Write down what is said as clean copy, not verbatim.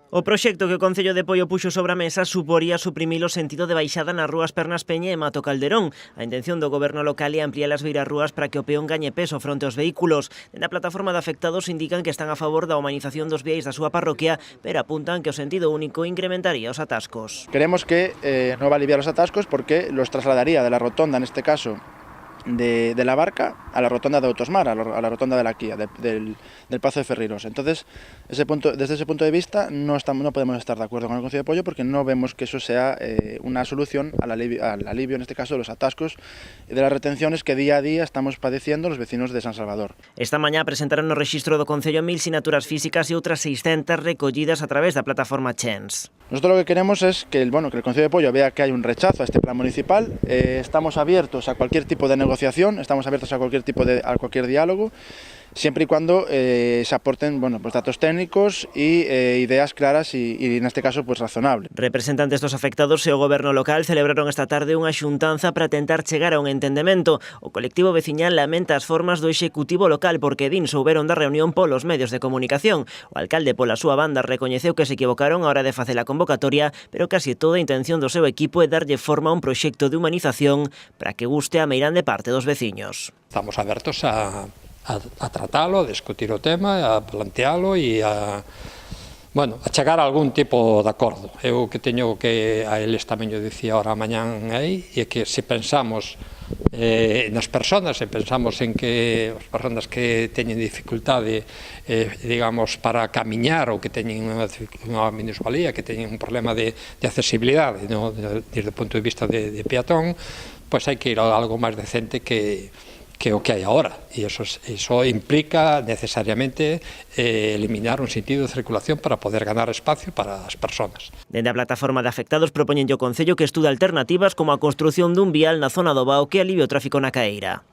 O proxecto que o Concello de Poio puxo sobre a mesa suporía suprimir o sentido de baixada nas rúas Pernas Peña e Mato Calderón. A intención do goberno local é ampliar as beirarrúas para que o peón gañe peso fronte aos vehículos. Na plataforma de afectados indican que están a favor da humanización dos viais da súa parroquia, pero apuntan que o sentido único incrementaría os atascos. Creemos que no va a aliviar los atascos porque los trasladaría de la rotonda, en este caso, de la Barca a la rotonda de Autosmar, a la rotonda de la Quía, del Pazo de Ferriros. Entonces, desde ese punto de vista no podemos estar de acuerdo con el Concello de Poio porque no vemos que eso sea una solución al alivio, en este caso, de los atascos y de las retenciones que día a día estamos padeciendo los vecinos de San Salvador. Esta mañá presentaron no rexistro do Concello 1000 sinaturas físicas e outras 600 recollidas a través da plataforma Chens. Nosotros lo que queremos es que el Concello de Poio vea que hay un rechazo a este plan municipal. Estamos abiertos a cualquier tipo de negociación, estamos abiertos a cualquier diálogo, siempre y cuando se aporten datos técnicos y ideas claras y en este caso razonables. Representantes dos afectados e o goberno local celebraron esta tarde unha xuntanza para tentar chegar a un entendemento. O colectivo veciñal lamenta as formas do executivo local porque din souberon da reunión polos medios de comunicación. O alcalde pola súa banda recoñeceu que se equivocaron a hora de facer a convocatoria, pero casi toda a intención do seu equipo é darlle forma a un proxecto de humanización para que guste a meirande parte dos veciños. Estamos abertos a tratalo, a discutir o tema, a plantealo e a chegar a algún tipo de acordo. Eu que teño que a eles tamén yo dicía ahora mañán aí, e que se pensamos nas persoas, se pensamos en que as persoas que teñen dificultade digamos, para camiñar ou que teñen unha minusvalía, que teñen un problema de accesibilidade desde o punto de vista de peatón, pois hai que ir a algo máis decente que o que hai agora, e eso implica necesariamente eliminar un sentido de circulación para poder ganar espacio para as persoas. Dende a plataforma de afectados propoñenlle ao Concello que estude alternativas como a construción dun vial na zona do Bao que alivie o tráfico na Caeira.